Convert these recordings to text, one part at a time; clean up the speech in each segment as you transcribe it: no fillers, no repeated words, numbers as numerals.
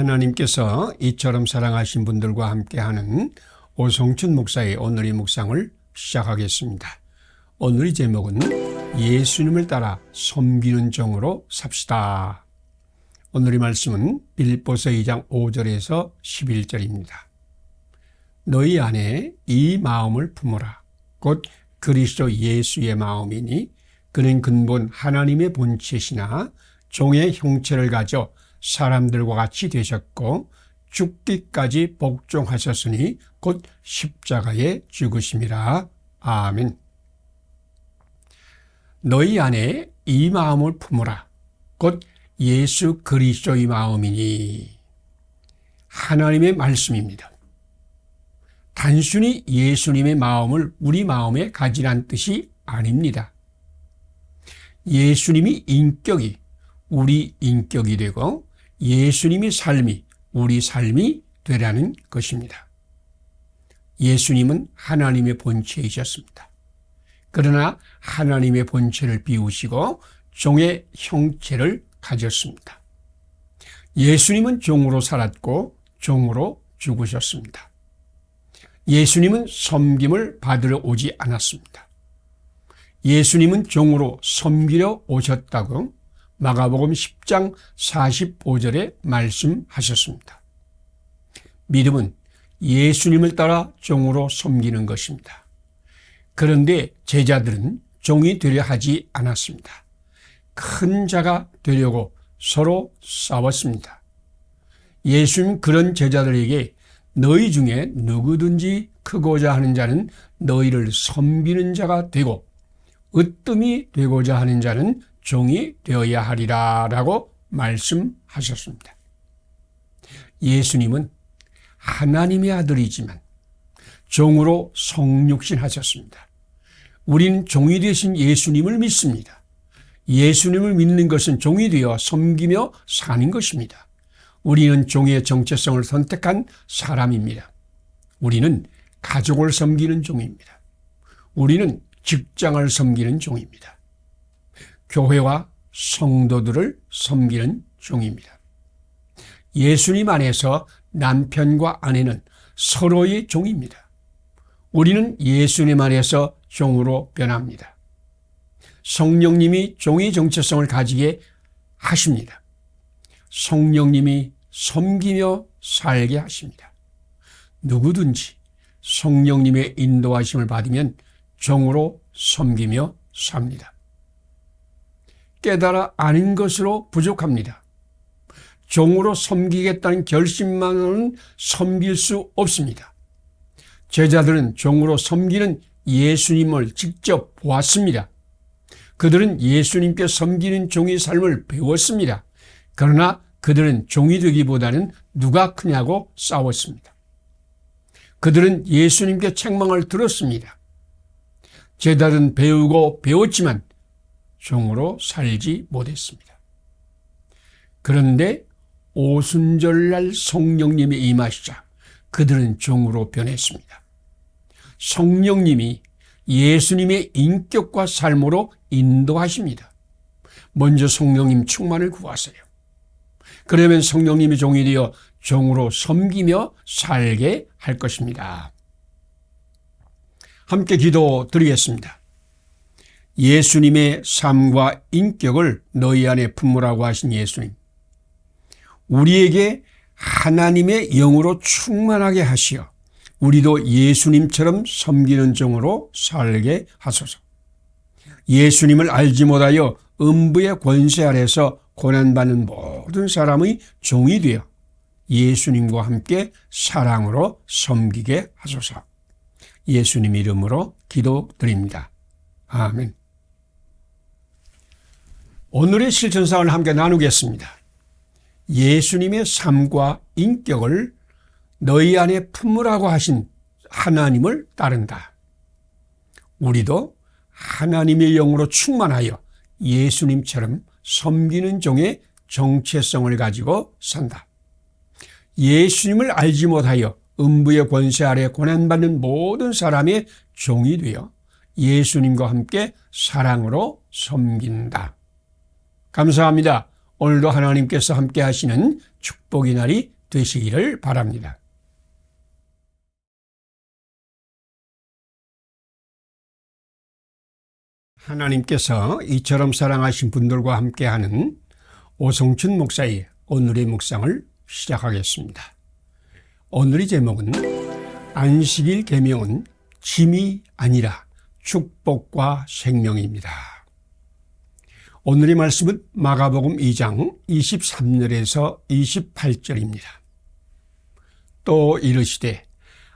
하나님께서 이처럼 사랑하신 분들과 함께하는 오성춘 목사의 오늘의 묵상을 시작하겠습니다. 오늘의 제목은 예수님을 따라 섬기는 종으로 삽시다. 오늘의 말씀은 빌립보서 2장 5절에서 11절입니다. 너희 안에 이 마음을 품으라. 곧 그리스도 예수의 마음이니 그는 근본 하나님의 본체시나 종의 형체를 가져 사람들과 같이 되셨고 죽기까지 복종하셨으니 곧 십자가에 죽으심이라. 아멘. 너희 안에 이 마음을 품으라. 곧 예수 그리스도의 마음이니. 하나님의 말씀입니다. 단순히 예수님의 마음을 우리 마음에 가지란 뜻이 아닙니다. 예수님이 인격이 우리 인격이 되고 예수님의 삶이 우리 삶이 되라는 것입니다. 예수님은 하나님의 본체이셨습니다. 그러나 하나님의 본체를 비우시고 종의 형체를 가졌습니다. 예수님은 종으로 살았고 종으로 죽으셨습니다. 예수님은 섬김을 받으러 오지 않았습니다. 예수님은 종으로 섬기려 오셨다고 마가복음 10장 45절에 말씀하셨습니다. 믿음은 예수님을 따라 종으로 섬기는 것입니다. 그런데 제자들은 종이 되려 하지 않았습니다. 큰 자가 되려고 서로 싸웠습니다. 예수님 그런 제자들에게 너희 중에 누구든지 크고자 하는 자는 너희를 섬기는 자가 되고 으뜸이 되고자 하는 자는 종이 되어야 하리라 라고 말씀하셨습니다. 예수님은 하나님의 아들이지만 종으로 성육신하셨습니다. 우리는 종이 되신 예수님을 믿습니다. 예수님을 믿는 것은 종이 되어 섬기며 사는 것입니다. 우리는 종의 정체성을 선택한 사람입니다. 우리는 가족을 섬기는 종입니다. 우리는 직장을 섬기는 종입니다. 교회와 성도들을 섬기는 종입니다. 예수님 안에서 남편과 아내는 서로의 종입니다. 우리는 예수님 안에서 종으로 변합니다. 성령님이 종의 정체성을 가지게 하십니다. 성령님이 섬기며 살게 하십니다. 누구든지 성령님의 인도하심을 받으면 종으로 섬기며 삽니다. 깨달아 아는 것으로 부족합니다. 종으로 섬기겠다는 결심만으로는 섬길 수 없습니다. 제자들은 종으로 섬기는 예수님을 직접 보았습니다. 그들은 예수님께 섬기는 종의 삶을 배웠습니다. 그러나 그들은 종이 되기보다는 누가 크냐고 싸웠습니다. 그들은 예수님께 책망을 들었습니다. 제자들은 배우고 배웠지만 종으로 살지 못했습니다. 그런데 오순절날 성령님이 임하시자 그들은 종으로 변했습니다. 성령님이 예수님의 인격과 삶으로 인도하십니다. 먼저 성령님 충만을 구하세요. 그러면 성령님이 종이 되어 종으로 섬기며 살게 할 것입니다. 함께 기도드리겠습니다. 예수님의 삶과 인격을 너희 안에 품으라고 하신 예수님. 우리에게 하나님의 영으로 충만하게 하시어 우리도 예수님처럼 섬기는 종으로 살게 하소서. 예수님을 알지 못하여 음부의 권세 아래서 고난받는 모든 사람의 종이 되어 예수님과 함께 사랑으로 섬기게 하소서. 예수님 이름으로 기도드립니다. 아멘. 오늘의 실천사항을 함께 나누겠습니다. 예수님의 삶과 인격을 너희 안에 품으라고 하신 하나님을 따른다. 우리도 하나님의 영으로 충만하여 예수님처럼 섬기는 종의 정체성을 가지고 산다. 예수님을 알지 못하여 음부의 권세 아래 고난받는 모든 사람의 종이 되어 예수님과 함께 사랑으로 섬긴다. 감사합니다. 오늘도 하나님께서 함께 하시는 축복의 날이 되시기를 바랍니다. 하나님께서 이처럼 사랑하신 분들과 함께하는 오성춘 목사의 오늘의 묵상을 시작하겠습니다. 오늘의 제목은 안식일 계명은 짐이 아니라 축복과 생명입니다. 오늘의 말씀은 마가복음 2장 23절에서 28절입니다. 또 이르시되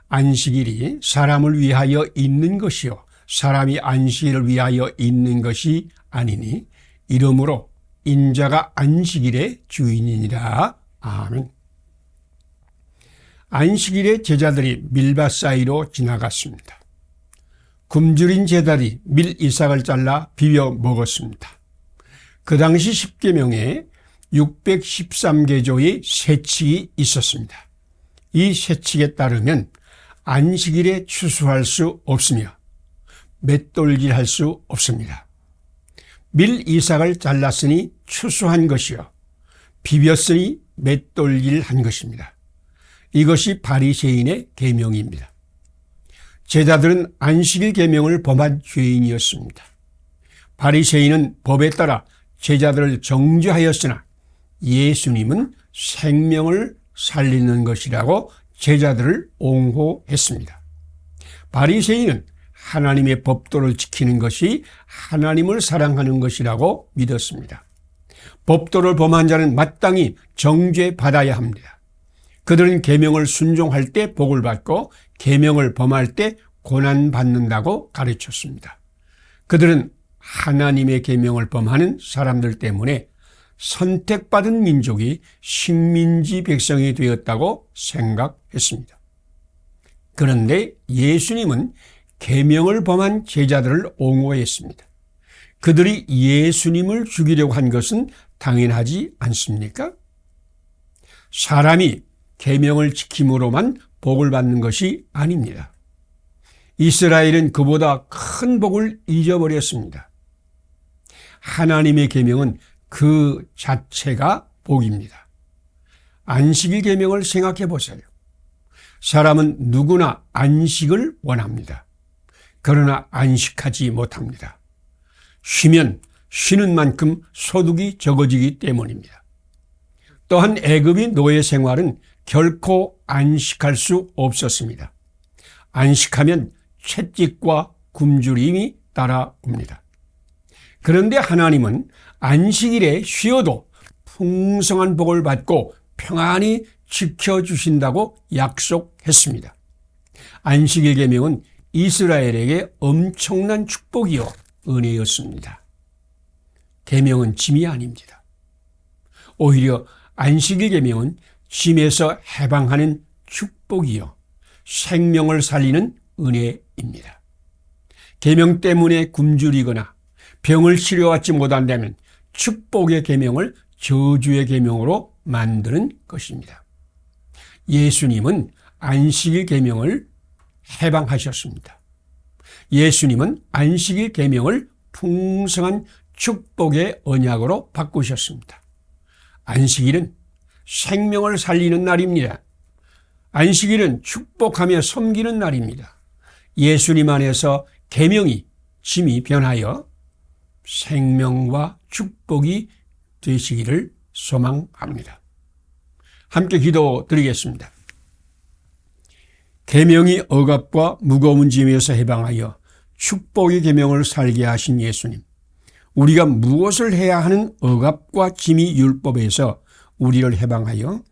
안식일이 사람을 위하여 있는 것이요 사람이 안식일을 위하여 있는 것이 아니니 이러므로 인자가 안식일의 주인이니라. 아멘. 안식일에 제자들이 밀밭 사이로 지나갔습니다. 굶주린 제자들이 밀 이삭을 잘라 비벼 먹었습니다. 그 당시 십계명에 613계조의 세칙이 있었습니다. 이 세칙에 따르면 안식일에 추수할 수 없으며 맷돌질할 수 없습니다. 밀 이삭을 잘랐으니 추수한 것이요 비볐으니 맷돌질한 것입니다. 이것이 바리새인의 계명입니다. 제자들은 안식일 계명을 범한 죄인이었습니다. 바리새인은 법에 따라 제자들을 정죄하였으나 예수님은 생명을 살리는 것이라고 제자들을 옹호했습니다. 바리새인은 하나님의 법도를 지키는 것이 하나님을 사랑하는 것이라고 믿었습니다. 법도를 범한 자는 마땅히 정죄받아야 합니다. 그들은 계명을 순종할 때 복을 받고 계명을 범할 때 고난받는다고 가르쳤습니다. 그들은 하나님의 계명을 범하는 사람들 때문에 선택받은 민족이 식민지 백성이 되었다고 생각했습니다. 그런데 예수님은 계명을 범한 제자들을 옹호했습니다. 그들이 예수님을 죽이려고 한 것은 당연하지 않습니까? 사람이 계명을 지킴으로만 복을 받는 것이 아닙니다. 이스라엘은 그보다 큰 복을 잊어버렸습니다. 하나님의 계명은 그 자체가 복입니다. 안식일 계명을 생각해 보세요. 사람은 누구나 안식을 원합니다. 그러나 안식하지 못합니다. 쉬면 쉬는 만큼 소득이 적어지기 때문입니다. 또한 애굽의 노예 생활은 결코 안식할 수 없었습니다. 안식하면 채찍과 굶주림이 따라옵니다. 그런데 하나님은 안식일에 쉬어도 풍성한 복을 받고 평안히 지켜주신다고 약속했습니다. 안식일 계명은 이스라엘에게 엄청난 축복이요 은혜였습니다. 계명은 짐이 아닙니다. 오히려 안식일 계명은 짐에서 해방하는 축복이요 생명을 살리는 은혜입니다. 계명 때문에 굶주리거나 병을 치료받지 못한다면 축복의 계명을 저주의 계명으로 만드는 것입니다. 예수님은 안식일 계명을 해방하셨습니다. 예수님은 안식일 계명을 풍성한 축복의 언약으로 바꾸셨습니다. 안식일은 생명을 살리는 날입니다. 안식일은 축복하며 섬기는 날입니다. 예수님 안에서 계명이 짐이 변하여 생명과 축복이 되시기를 소망합니다. 함께 기도드리겠습니다. 계명이 억압과 무거운 짐에서 해방하여 축복의 계명을 살게 하신 예수님, 우리가 무엇을 해야 하는 억압과 짐이 율법에서 우리를 해방하여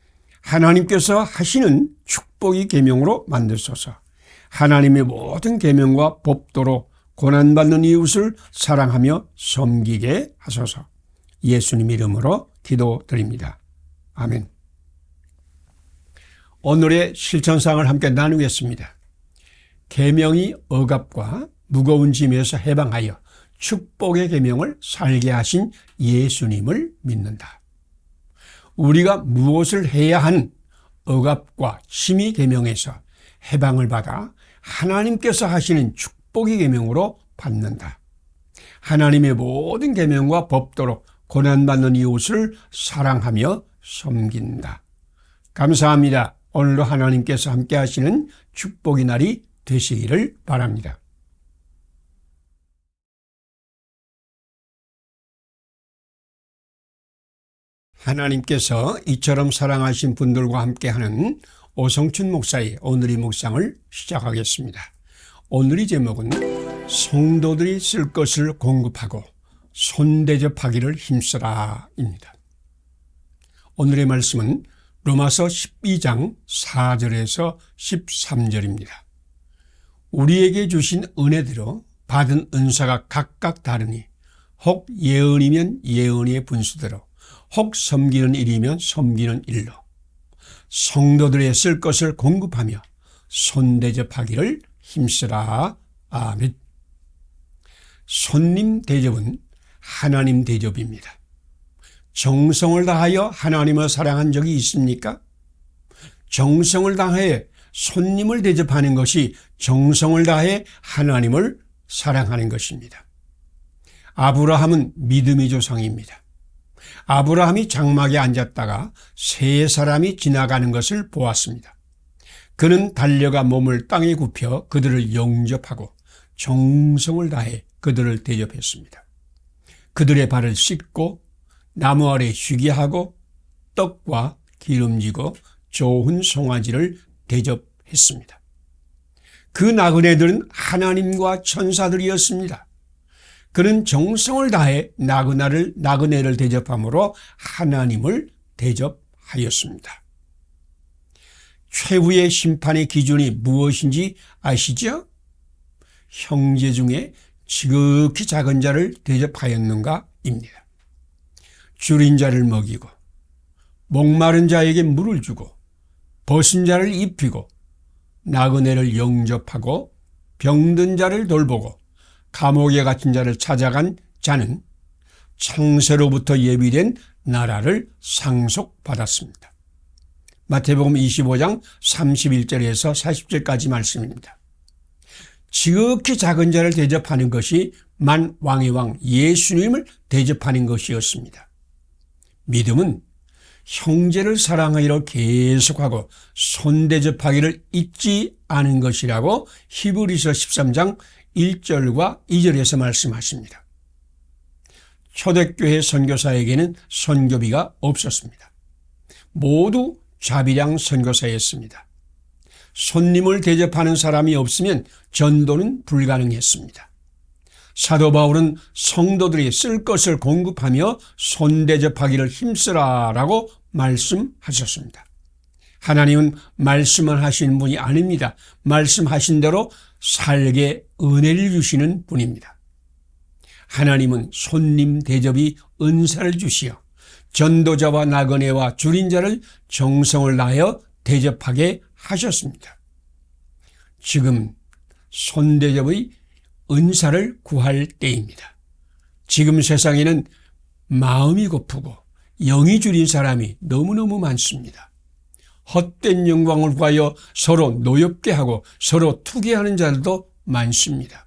하나님께서 하시는 축복의 계명으로 만드소서. 하나님의 모든 계명과 법도로 고난받는 이웃을 사랑하며 섬기게 하소서. 예수님 이름으로 기도드립니다. 아멘. 오늘의 실천사항을 함께 나누겠습니다. 계명이 억압과 무거운 짐에서 해방하여 축복의 계명을 살게 하신 예수님을 믿는다. 우리가 무엇을 해야 하는 억압과 짐의 계명에서 해방을 받아 하나님께서 하시는 축복의 계명으로 받는다. 하나님의 모든 계명과 법도로 고난받는 이웃을 사랑하며 섬긴다. 감사합니다. 오늘도 하나님께서 함께 하시는 축복의 날이 되시기를 바랍니다. 하나님께서 이처럼 사랑하신 분들과 함께하는 오성춘 목사의 오늘의 묵상을 시작하겠습니다. 오늘의 제목은 성도들이 쓸 것을 공급하고 손대접하기를 힘쓰라입니다. 오늘의 말씀은 로마서 12장 4절에서 13절입니다. 우리에게 주신 은혜대로 받은 은사가 각각 다르니 혹 예언이면 예언의 분수대로 혹 섬기는 일이면 섬기는 일로 성도들의 쓸 것을 공급하며 손대접하기를 힘쓰라. 아멘. 손님 대접은 하나님 대접입니다. 정성을 다하여 하나님을 사랑한 적이 있습니까? 정성을 다해 손님을 대접하는 것이 정성을 다해 하나님을 사랑하는 것입니다. 아브라함은 믿음의 조상입니다. 아브라함이 장막에 앉았다가 세 사람이 지나가는 것을 보았습니다. 그는 달려가 몸을 땅에 굽혀 그들을 영접하고 정성을 다해 그들을 대접했습니다. 그들의 발을 씻고 나무 아래 쉬게 하고 떡과 기름지고 좋은 송아지를 대접했습니다. 그 나그네들은 하나님과 천사들이었습니다. 그는 정성을 다해 나그네를 대접함으로 하나님을 대접하였습니다. 최후의 심판의 기준이 무엇인지 아시죠? 형제 중에 지극히 작은 자를 대접하였는가입니다. 줄인 자를 먹이고 목마른 자에게 물을 주고 벗은 자를 입히고 나그네를 영접하고 병든 자를 돌보고 감옥에 갇힌 자를 찾아간 자는 창세로부터 예비된 나라를 상속받았습니다. 마태복음 25장 31절에서 40절까지 말씀입니다. 지극히 작은 자를 대접하는 것이 만 왕의 왕 예수님을 대접하는 것이었습니다. 믿음은 형제를 사랑하기를 계속하고 손대접하기를 잊지 않은 것이라고 히브리서 13장 1절과 2절에서 말씀하십니다. 초대교회 선교사에게는 선교비가 없었습니다. 모두 자비량 선교사였습니다. 손님을 대접하는 사람이 없으면 전도는 불가능했습니다. 사도 바울은 성도들이 쓸 것을 공급하며 손대접하기를 힘쓰라라고 말씀하셨습니다. 하나님은 말씀만 하시는 분이 아닙니다. 말씀하신 대로 살게 은혜를 주시는 분입니다. 하나님은 손님 대접이 은사를 주시어 전도자와 나그네와 줄인 자를 정성을 다하여 대접하게 하셨습니다. 지금 손대접의 은사를 구할 때입니다. 지금 세상에는 마음이 고프고 영이 줄인 사람이 너무너무 많습니다. 헛된 영광을 구하여 서로 노엽게 하고 서로 투기하는 자들도 많습니다.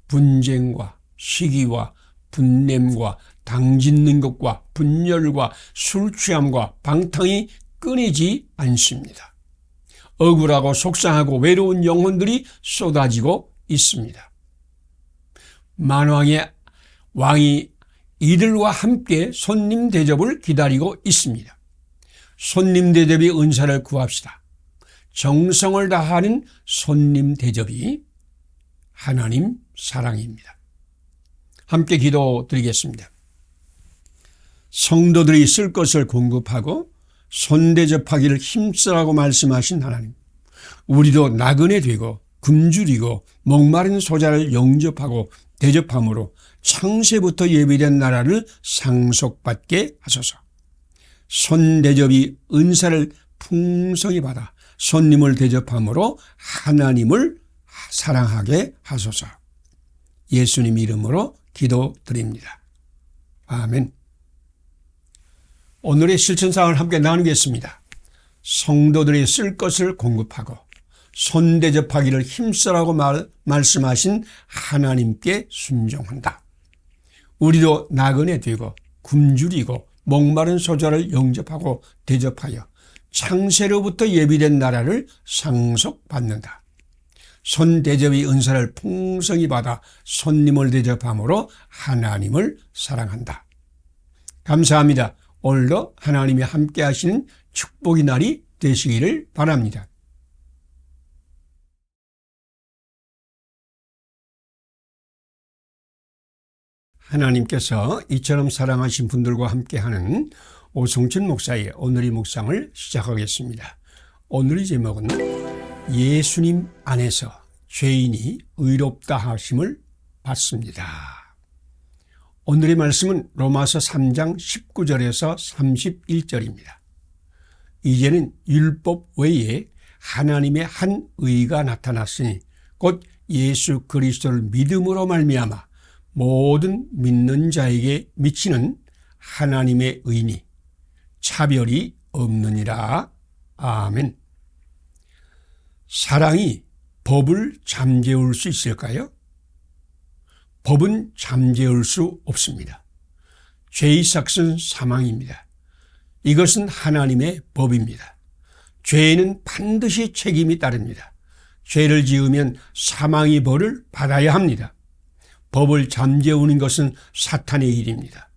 분쟁과 시기와 분냄과 당짓는 것과 분열과 술 취함과 방탕이 끊이지 않습니다. 억울하고 속상하고 외로운 영혼들이 쏟아지고 있습니다. 만왕의 왕이 이들과 함께 손님 대접을 기다리고 있습니다. 손님 대접이 은사를 구합시다. 정성을 다하는 손님 대접이 하나님 사랑입니다. 함께 기도드리겠습니다. 성도들이 쓸 것을 공급하고 손대접하기를 힘쓰라고 말씀하신 하나님, 우리도 나그네 되고 굶주리고 목마른 소자를 영접하고 대접함으로 창세부터 예비된 나라를 상속받게 하소서. 손대접이 은사를 풍성히 받아 손님을 대접함으로 하나님을 사랑하게 하소서. 예수님 이름으로 기도드립니다. 아멘. 오늘의 실천사항을 함께 나누겠습니다. 성도들이 쓸 것을 공급하고 손대접하기를 힘쓰라고 말씀하신 하나님께 순종한다. 우리도 나그네 되고 굶주리고 목마른 소자를 영접하고 대접하여 창세로부터 예비된 나라를 상속받는다. 손대접의 은사를 풍성히 받아 손님을 대접함으로 하나님을 사랑한다. 감사합니다. 오늘도 하나님이 함께 하시는 축복의 날이 되시기를 바랍니다. 하나님께서 이처럼 사랑하신 분들과 함께하는 오성춘 목사의 오늘의 묵상을 시작하겠습니다. 오늘의 제목은 예수님 안에서 죄인이 의롭다 하심을 받습니다. 오늘의 말씀은 로마서 3장 19절에서 31절입니다. 이제는 율법 외에 하나님의 한 의가 나타났으니 곧 예수 그리스도를 믿음으로 말미암아 모든 믿는 자에게 미치는 하나님의 의니 차별이 없느니라. 아멘. 사랑이 법을 잠재울 수 있을까요? 법은 잠재울 수 없습니다. 죄의 삭은 사망입니다. 이것은 하나님의 법입니다. 죄에는 반드시 책임이 따릅니다. 죄를 지으면 사망의 벌을 받아야 합니다. 법을 잠재우는 것은 사탄의 일입니다.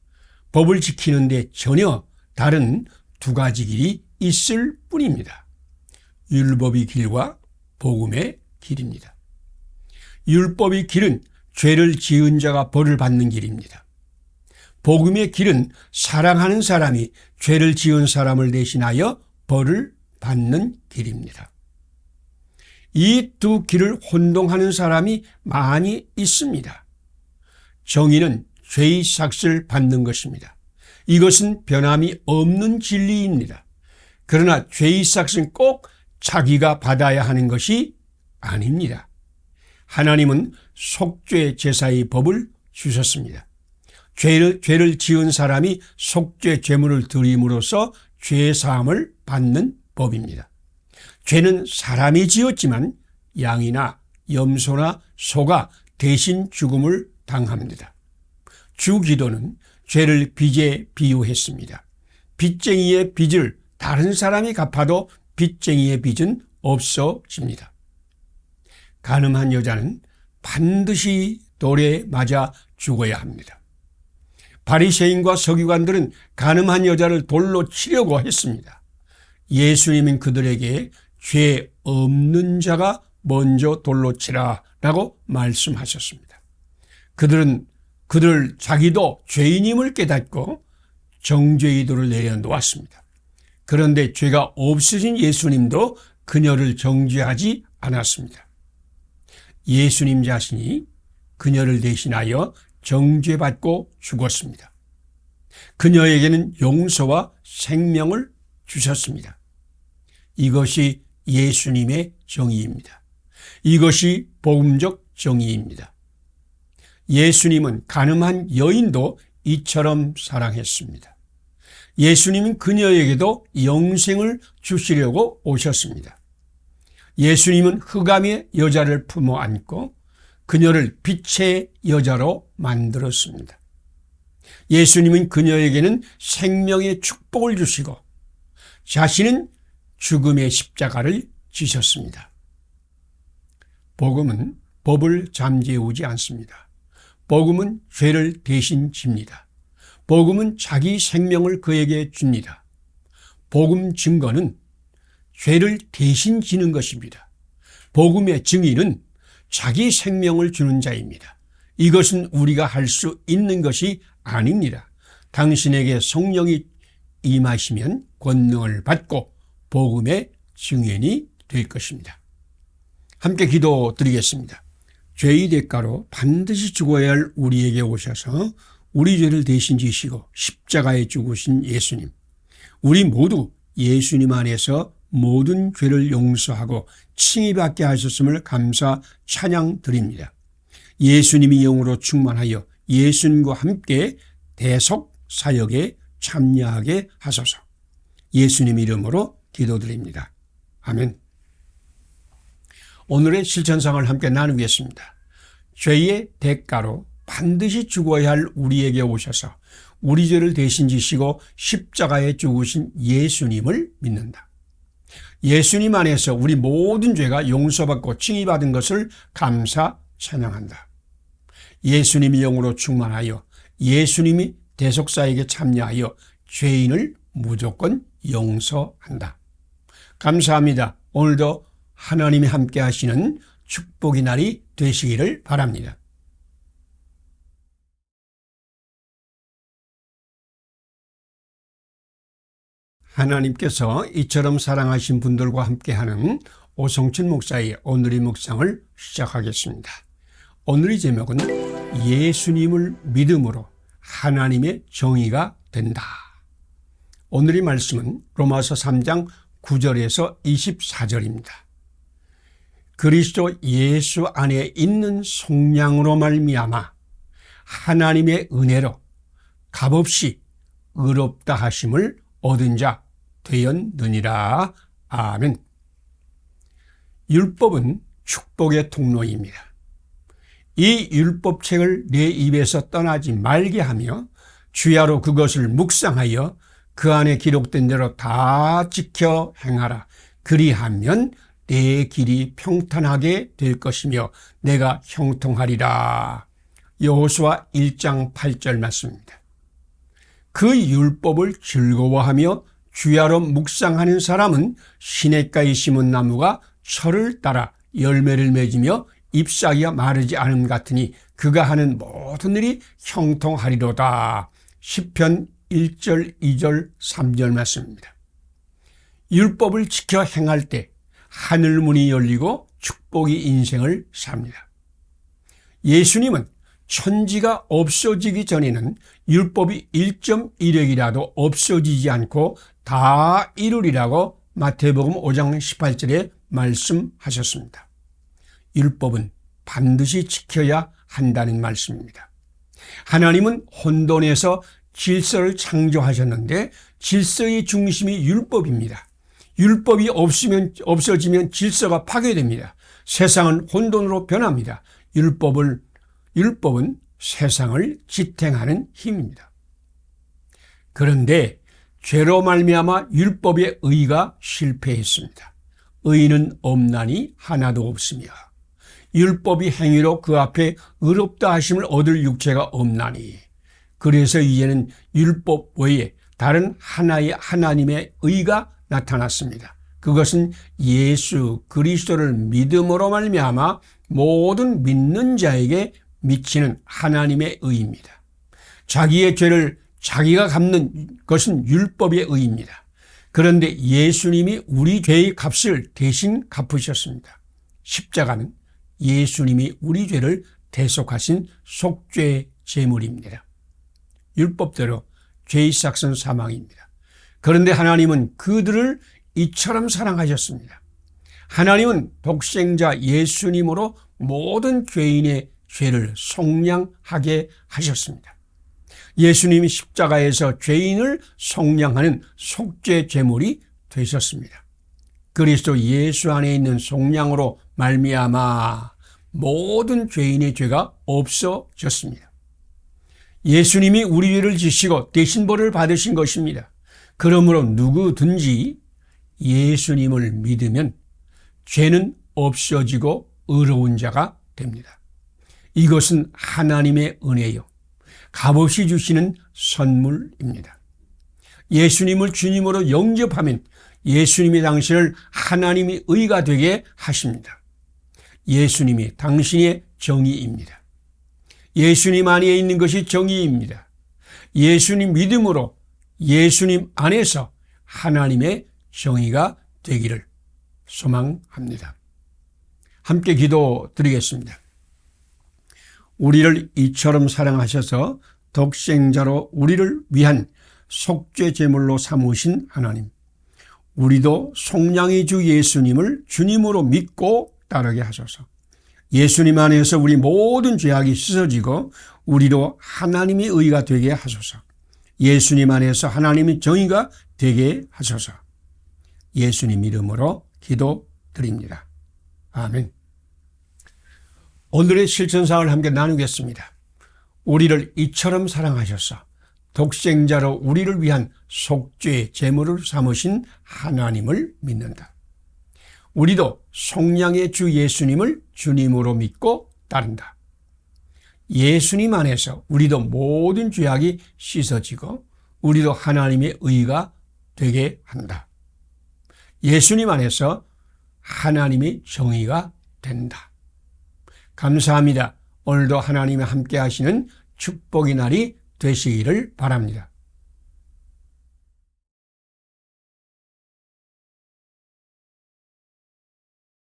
법을 지키는데 전혀 다른 두 가지 길이 있을 뿐입니다. 율법의 길과 복음의 길입니다. 율법의 길은 죄를 지은 자가 벌을 받는 길입니다. 복음의 길은 사랑하는 사람이 죄를 지은 사람을 대신하여 벌을 받는 길입니다. 이 두 길을 혼동하는 사람이 많이 있습니다. 정의는 죄의 삭을 받는 것입니다. 이것은 변함이 없는 진리입니다. 그러나 죄의 삭은 꼭 자기가 받아야 하는 것이 아닙니다. 하나님은 속죄 제사의 법을 주셨습니다. 죄를 지은 사람이 속죄 제물을 드림으로써 죄 사함을 받는 법입니다. 죄는 사람이 지었지만 양이나 염소나 소가 대신 죽음을 당합니다. 주기도는 죄를 빚에 비유했습니다. 빚쟁이의 빚을 다른 사람이 갚아도 빚쟁이의 빚은 없어집니다. 간음한 여자는 반드시 돌에 맞아 죽어야 합니다. 바리새인과 서기관들은 간음한 여자를 돌로 치려고 했습니다. 예수님은 그들에게 죄 없는 자가 먼저 돌로 치라라고 말씀하셨습니다. 그들 자기도 죄인임을 깨닫고 정죄의 돌을 내려놓았습니다. 그런데 죄가 없으신 예수님도 그녀를 정죄하지 않았습니다. 예수님 자신이 그녀를 대신하여 정죄받고 죽었습니다. 그녀에게는 용서와 생명을 주셨습니다. 이것이 예수님의 정의입니다. 이것이 복음적 정의입니다. 예수님은 간음한 여인도 이처럼 사랑했습니다. 예수님은 그녀에게도 영생을 주시려고 오셨습니다. 예수님은 흑암의 여자를 품어 안고 그녀를 빛의 여자로 만들었습니다. 예수님은 그녀에게는 생명의 축복을 주시고 자신은 죽음의 십자가를 지셨습니다. 복음은 법을 잠재우지 않습니다. 복음은 죄를 대신 집니다. 복음은 자기 생명을 그에게 줍니다. 복음 증거는 죄를 대신 지는 것입니다. 복음의 증인은 자기 생명을 주는 자입니다. 이것은 우리가 할 수 있는 것이 아닙니다. 당신에게 성령이 임하시면 권능을 받고 복음의 증인이 될 것입니다. 함께 기도드리겠습니다. 죄의 대가로 반드시 죽어야 할 우리에게 오셔서 우리 죄를 대신 지시고 십자가에 죽으신 예수님, 우리 모두 예수님 안에서 모든 죄를 용서하고 칭의받게 하셨음을 감사 찬양 드립니다. 예수님이 영으로 충만하여 예수님과 함께 대속 사역에 참여하게 하소서. 예수님 이름으로 기도드립니다. 아멘. 오늘의 실천상을 함께 나누겠습니다. 죄의 대가로 반드시 죽어야 할 우리에게 오셔서 우리 죄를 대신 지시고 십자가에 죽으신 예수님을 믿는다. 예수님 안에서 우리 모든 죄가 용서받고 칭의받은 것을 감사 찬양한다. 예수님이 영으로 충만하여 예수님이 대속사에게 참여하여 죄인을 무조건 용서한다. 감사합니다. 오늘도 하나님이 함께 하시는 축복의 날이 되시기를 바랍니다. 하나님께서 이처럼 사랑하신 분들과 함께하는 오성춘 목사의 오늘의 묵상을 시작하겠습니다. 오늘의 제목은 예수님을 믿음으로 하나님의 정의가 된다. 오늘의 말씀은 로마서 3장 9절에서 24절입니다. 그리스도 예수 안에 있는 속량으로 말미암아 하나님의 은혜로 값없이 의롭다 하심을 얻은 자 되었느니라. 아멘. 율법은 축복의 통로입니다. 이 율법책을 내 입에서 떠나지 말게 하며 주야로 그것을 묵상하여 그 안에 기록된 대로 다 지켜 행하라. 그리하면 내 길이 평탄하게 될 것이며 내가 형통하리라. 여호수아 1장 8절 말씀입니다. 그 율법을 즐거워하며 주야로 묵상하는 사람은 시냇가에 심은 나무가 철을 따라 열매를 맺으며 잎사귀가 마르지 않음 같으니 그가 하는 모든 일이 형통하리로다. 시편 1절, 2절, 3절 말씀입니다. 율법을 지켜 행할 때 하늘문이 열리고 축복이 인생을 삽니다. 예수님은 천지가 없어지기 전에는 율법이 1.1획이라도 없어지지 않고 다 이루리라고 마태복음 5장 18절에 말씀하셨습니다. 율법은 반드시 지켜야 한다는 말씀입니다. 하나님은 혼돈에서 질서를 창조하셨는데 질서의 중심이 율법입니다. 율법이 없어지면 질서가 파괴됩니다. 세상은 혼돈으로 변합니다. 율법은 세상을 지탱하는 힘입니다. 그런데 죄로 말미암아 율법의 의가 실패했습니다. 의는 없나니 하나도 없으며 율법이 행위로 그 앞에 의롭다 하심을 얻을 육체가 없나니 그래서 이제는 율법 외에 다른 하나의 하나님의 의가 나타났습니다. 그것은 예수 그리스도를 믿음으로 말미암아 모든 믿는 자에게 미치는 하나님의 의입니다. 자기의 죄를 자기가 갚는 것은 율법의 의입니다. 그런데 예수님이 우리 죄의 값을 대신 갚으셨습니다. 십자가는 예수님이 우리 죄를 대속하신 속죄 제물입니다. 율법대로 죄의 삭은 사망입니다. 그런데 하나님은 그들을 이처럼 사랑하셨습니다. 하나님은 독생자 예수님으로 모든 죄인의 죄를 속량하게 하셨습니다. 예수님이 십자가에서 죄인을 속량하는 속죄 제물이 되셨습니다. 그리스도 예수 안에 있는 속량으로 말미암아 모든 죄인의 죄가 없어졌습니다. 예수님이 우리 죄를 지시고 대신 벌을 받으신 것입니다. 그러므로 누구든지 예수님을 믿으면 죄는 없어지고 의로운 자가 됩니다. 이것은 하나님의 은혜요, 값없이 주시는 선물입니다. 예수님을 주님으로 영접하면 예수님이 당신을 하나님의 의가 되게 하십니다. 예수님이 당신의 정의입니다. 예수님 안에 있는 것이 정의입니다. 예수님 믿음으로 예수님 안에서 하나님의 정의가 되기를 소망합니다. 함께 기도드리겠습니다. 우리를 이처럼 사랑하셔서 독생자로 우리를 위한 속죄 제물로 삼으신 하나님, 우리도 속량의 주 예수님을 주님으로 믿고 따르게 하소서. 예수님 안에서 우리 모든 죄악이 씻어지고 우리로 하나님의 의가 되게 하소서. 예수님 안에서 하나님의 정의가 되게 하소서. 예수님 이름으로 기도드립니다. 아멘. 오늘의 실천사항을 함께 나누겠습니다. 우리를 이처럼 사랑하셔서 독생자로 우리를 위한 속죄의 제물을 삼으신 하나님을 믿는다. 우리도 속량의 주 예수님을 주님으로 믿고 따른다. 예수님 안에서 우리도 모든 죄악이 씻어지고 우리도 하나님의 의가 되게 한다. 예수님 안에서 하나님의 정의가 된다. 감사합니다. 오늘도 하나님이 함께 하시는 축복의 날이 되시기를 바랍니다.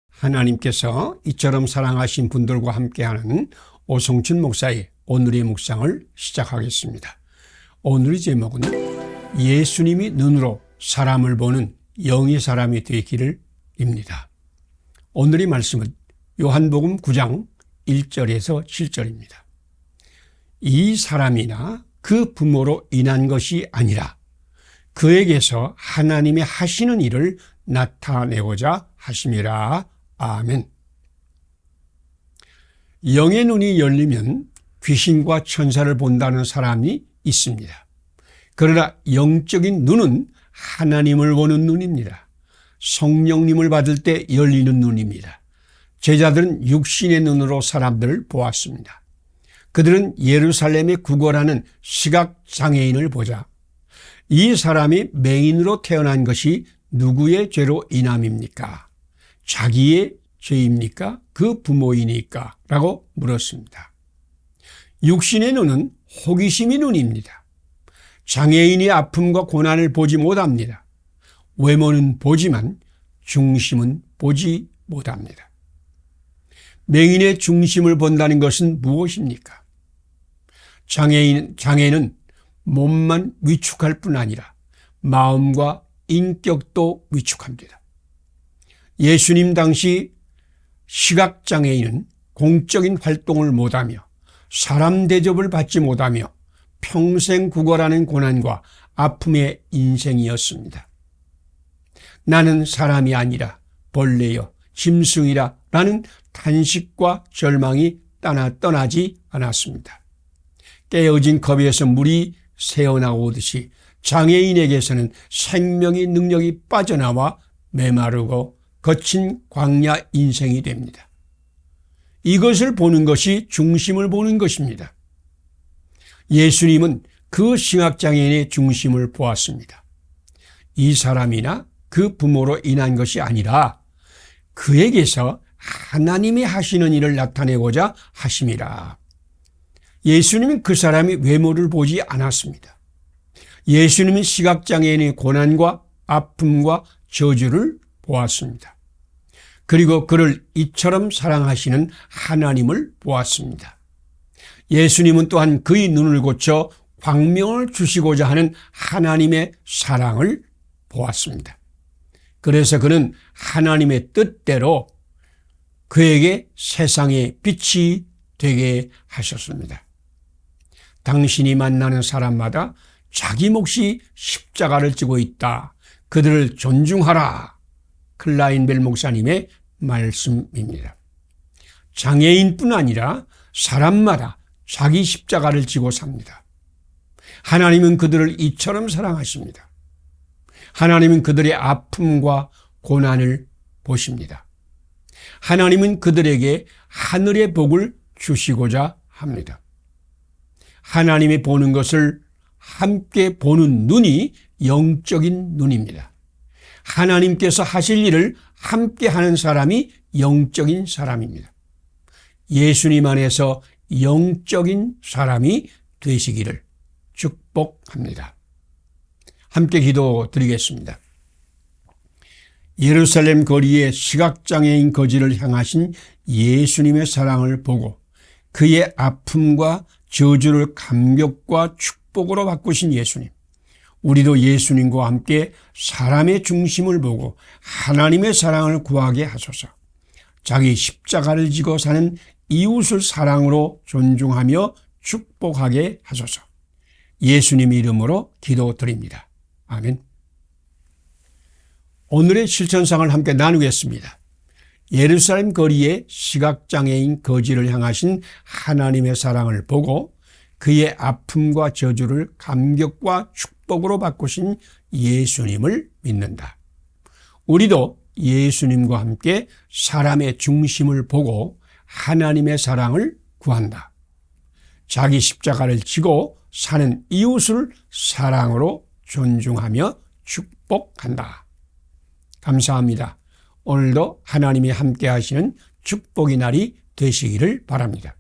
하나님께서 이처럼 사랑하신 분들과 함께하는 오성춘 목사의 오늘의 묵상을 시작하겠습니다. 오늘의 제목은 예수님이 눈으로 사람을 보는 영의 사람이 되기를 입니다. 오늘의 말씀은 요한복음 9장 1절에서 7절입니다. 이 사람이나 그 부모로 인한 것이 아니라 그에게서 하나님이 하시는 일을 나타내고자 하심이라. 아멘. 영의 눈이 열리면 귀신과 천사를 본다는 사람이 있습니다. 그러나 영적인 눈은 하나님을 보는 눈입니다. 성령님을 받을 때 열리는 눈입니다. 제자들은 육신의 눈으로 사람들을 보았습니다. 그들은 예루살렘에 구걸하는 시각장애인을 보자 이 사람이 맹인으로 태어난 것이 누구의 죄로 인함입니까? 자기의 죄입니까? 그 부모이니까? 라고 물었습니다. 육신의 눈은 호기심의 눈입니다. 장애인의 아픔과 고난을 보지 못합니다. 외모는 보지만 중심은 보지 못합니다. 맹인의 중심을 본다는 것은 무엇입니까? 장애는 몸만 위축할 뿐 아니라 마음과 인격도 위축합니다. 예수님 당시 시각장애인은 공적인 활동을 못하며 사람 대접을 받지 못하며 평생 구걸하는 고난과 아픔의 인생이었습니다. 나는 사람이 아니라 벌레여 짐승이라 라는 탄식과 절망이 떠나지 않았습니다. 깨어진 컵에서 물이 새어나오듯이 장애인에게서는 생명의 능력이 빠져나와 메마르고 거친 광야 인생이 됩니다. 이것을 보는 것이 중심을 보는 것입니다. 예수님은 그 시각장애인의 중심을 보았습니다. 이 사람이나 그 부모로 인한 것이 아니라 그에게서 하나님이 하시는 일을 나타내고자 하심이라. 예수님은 그 사람이 외모를 보지 않았습니다. 예수님은 시각장애인의 고난과 아픔과 저주를 보았습니다. 그리고 그를 이처럼 사랑하시는 하나님을 보았습니다. 예수님은 또한 그의 눈을 고쳐 광명을 주시고자 하는 하나님의 사랑을 보았습니다. 그래서 그는 하나님의 뜻대로 그에게 세상의 빛이 되게 하셨습니다. 당신이 만나는 사람마다 자기 몫이 십자가를 지고 있다. 그들을 존중하라. 클라인벨 목사님의 말씀입니다. 장애인뿐 아니라 사람마다 자기 십자가를 지고 삽니다. 하나님은 그들을 이처럼 사랑하십니다. 하나님은 그들의 아픔과 고난을 보십니다. 하나님은 그들에게 하늘의 복을 주시고자 합니다. 하나님이 보는 것을 함께 보는 눈이 영적인 눈입니다. 하나님께서 하실 일을 함께 하는 사람이 영적인 사람입니다. 예수님 안에서 영적인 사람이 되시기를 축복합니다. 함께 기도드리겠습니다. 예루살렘 거리에 시각장애인 거지를 향하신 예수님의 사랑을 보고 그의 아픔과 저주를 감격과 축복으로 바꾸신 예수님. 우리도 예수님과 함께 사람의 중심을 보고 하나님의 사랑을 구하게 하소서. 자기 십자가를 지고 사는 이웃을 사랑으로 존중하며 축복하게 하소서. 예수님 이름으로 기도드립니다. 아멘. 오늘의 실천상을 함께 나누겠습니다. 예루살렘 거리에 시각장애인 거지를 향하신 하나님의 사랑을 보고 그의 아픔과 저주를 감격과 축복으로 바꾸신 예수님을 믿는다. 우리도 예수님과 함께 사람의 중심을 보고 하나님의 사랑을 구한다. 자기 십자가를 지고 사는 이웃을 사랑으로 존중하며 축복한다. 감사합니다. 오늘도 하나님이 함께 하시는 축복의 날이 되시기를 바랍니다.